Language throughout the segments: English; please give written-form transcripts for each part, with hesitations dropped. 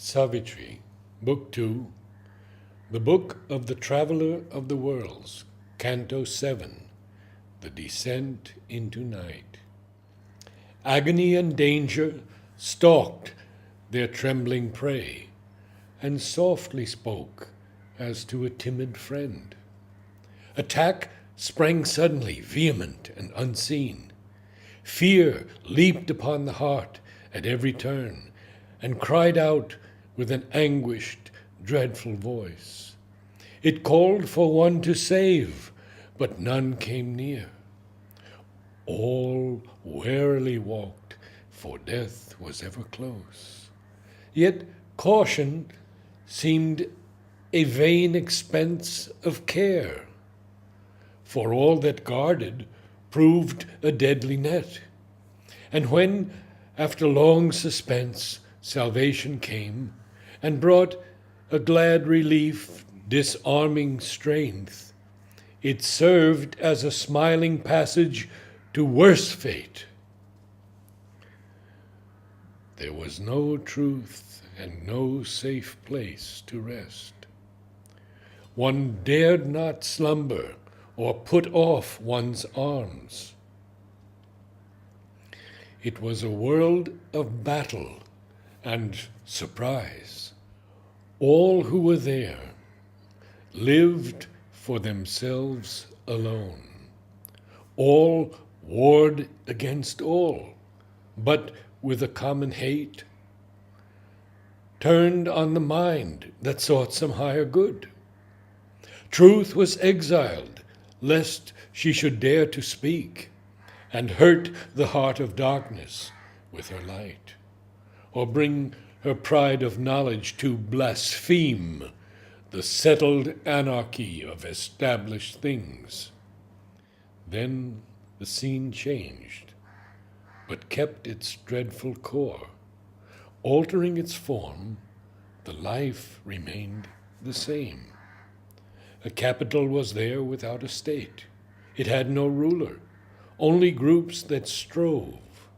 Savitri, Book 2, The Book of the Traveler of the Worlds, Canto 7, The Descent into Night. Agony and danger stalked their trembling prey, and softly spoke as to a timid friend. Attack sprang suddenly, vehement and unseen. Fear leaped upon the heart at every turn, and cried out with an anguished, dreadful voice. It called for one to save, but none came near. All warily walked, for death was ever close. Yet caution seemed a vain expense of care, for all that guarded proved a deadly net. And when, after long suspense, salvation came, and brought a glad relief, disarming strength, it served as a smiling passage to worse fate. There was no truth and no safe place to rest. One dared not slumber or put off one's arms. It was a world of battle and surprise. All who were there lived for themselves alone. All warred against all, but with a common hate, turned on the mind that sought some higher good. Truth was exiled, lest she should dare to speak, and hurt the heart of darkness with her light, or bring her pride of knowledge to blaspheme the settled anarchy of established things. Then the scene changed, but kept its dreadful core. Altering its form, the life remained the same. A capital was there without a state. It had no ruler, only groups that strove.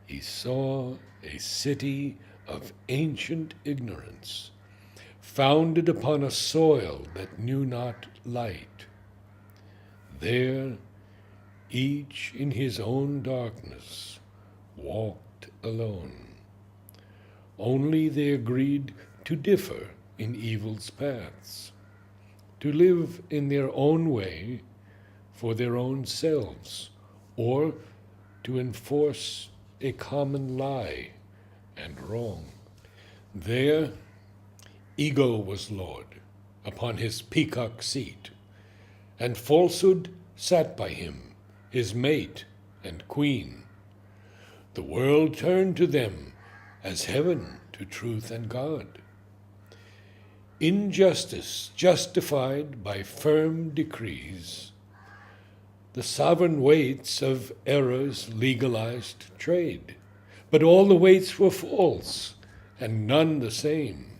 He saw a city of ancient ignorance, founded upon a soil that knew not light. There, each in his own darkness walked alone. Only they agreed to differ in evil's paths, to live in their own way for their own selves, or to enforce a common lie and wrong. There, ego was lord upon his peacock seat, and falsehood sat by him, his mate and queen. The world turned to them as heaven to truth and God. Injustice justified by firm decrees, the sovereign weights of errors legalized trade, but all the weights were false, and none the same.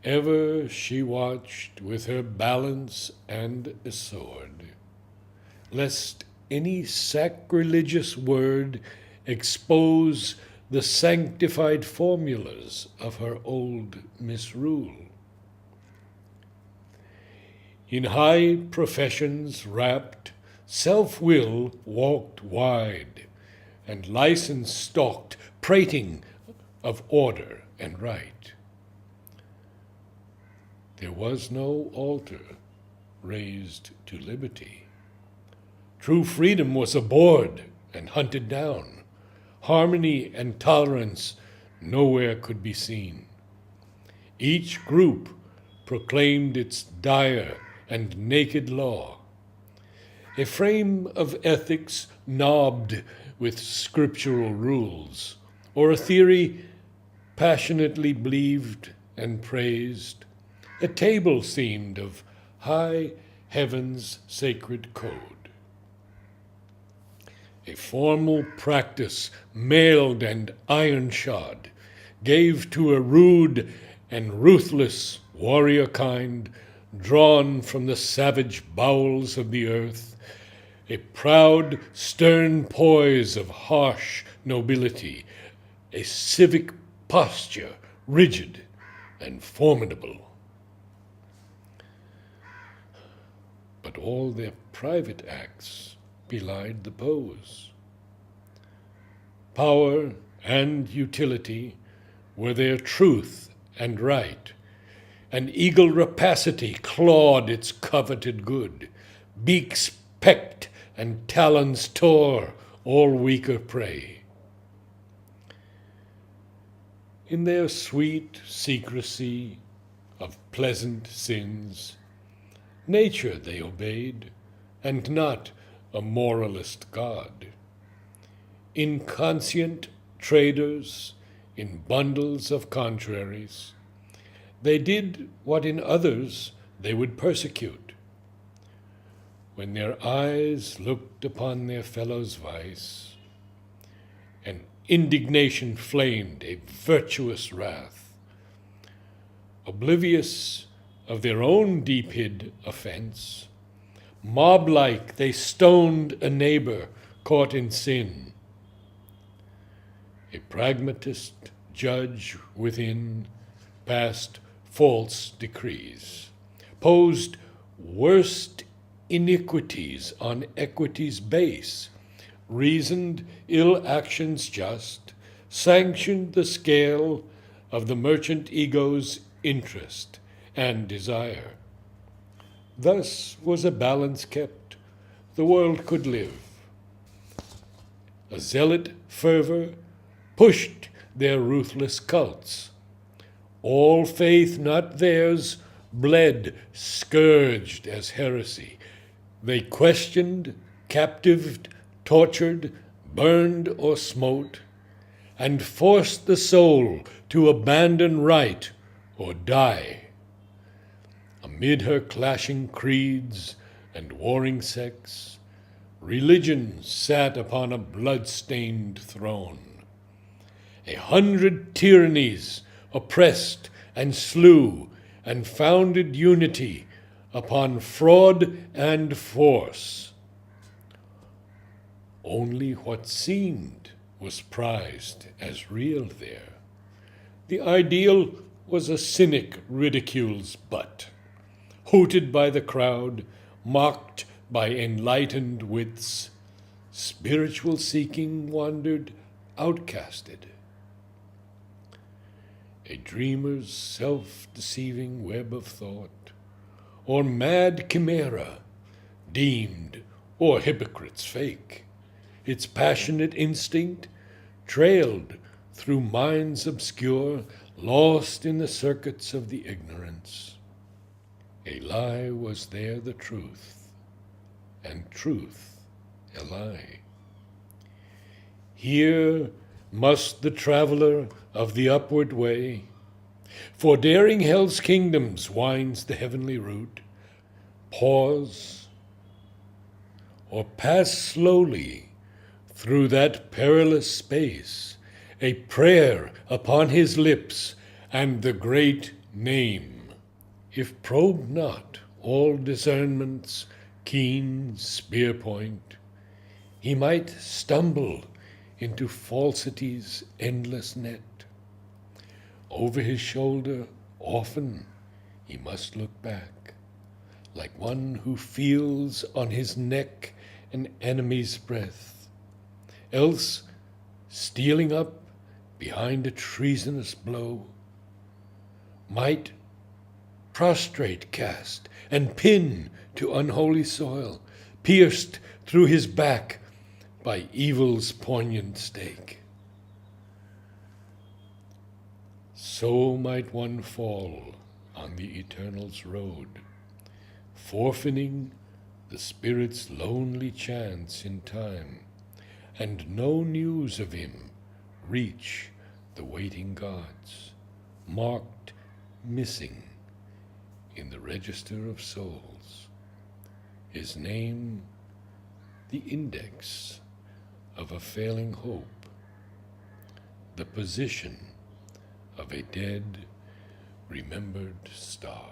Ever she watched with her balance and a sword, lest any sacrilegious word expose the sanctified formulas of her old misrule. In high professions wrapped, self-will walked wide, and license stalked, prating of order and right. There was no altar raised to liberty. True freedom was abhorred and hunted down. Harmony and tolerance nowhere could be seen. Each group proclaimed its dire and naked law, a frame of ethics knobbed with scriptural rules, or a theory passionately believed and praised, a table seemed of high heaven's sacred code. A formal practice, mailed and iron-shod, gave to a rude and ruthless warrior kind, drawn from the savage bowels of the earth, a proud, stern poise of harsh nobility, a civic posture rigid and formidable. But all their private acts belied the pose. Power and utility were their truth and right. An eagle rapacity clawed its coveted good. Beaks pecked and talons tore all weaker prey. In their sweet secrecy of pleasant sins, nature they obeyed, and not a moralist God. Inconscient traders in bundles of contraries, they did what in others they would persecute. When their eyes looked upon their fellow's vice, and indignation flamed a virtuous wrath, oblivious of their own deep-hid offense, mob-like they stoned a neighbor caught in sin. A pragmatist judge within passed false decrees, posed worst iniquities on equity's base, reasoned ill actions just, sanctioned the scale of the merchant ego's interest and desire. Thus was a balance kept, the world could live. A zealot fervor pushed their ruthless cults. All faith not theirs bled, scourged as heresy. They questioned, captived, tortured, burned or smote, and forced the soul to abandon right or die. Amid her clashing creeds and warring sects, religion sat upon a blood-stained throne. 100 tyrannies oppressed and slew and founded unity upon fraud and force. Only what seemed was prized as real there. The ideal was a cynic ridicule's butt, hooted by the crowd, mocked by enlightened wits. Spiritual seeking wandered outcasted. A dreamer's self-deceiving web of thought, or mad chimera, deemed, or hypocrite's fake, its passionate instinct trailed through minds obscure, lost in the circuits of the ignorance. A lie was there the truth, and truth a lie. Here must the traveler of the upward way, for daring hell's kingdoms winds the heavenly route, pause or pass slowly through that perilous space, a prayer upon his lips and the great name. If probe not all discernment's keen spear point, he might stumble into falsity's endless net. Over his shoulder often he must look back, like one who feels on his neck an enemy's breath, else stealing up behind a treasonous blow, might prostrate cast and pin to unholy soil, pierced through his back by evil's poignant stake. So might one fall on the Eternal's road, forfeiting the Spirit's lonely chance in time, and no news of him reach the waiting gods, marked missing in the register of souls, his name the index of a failing hope, the position of a dead, remembered star.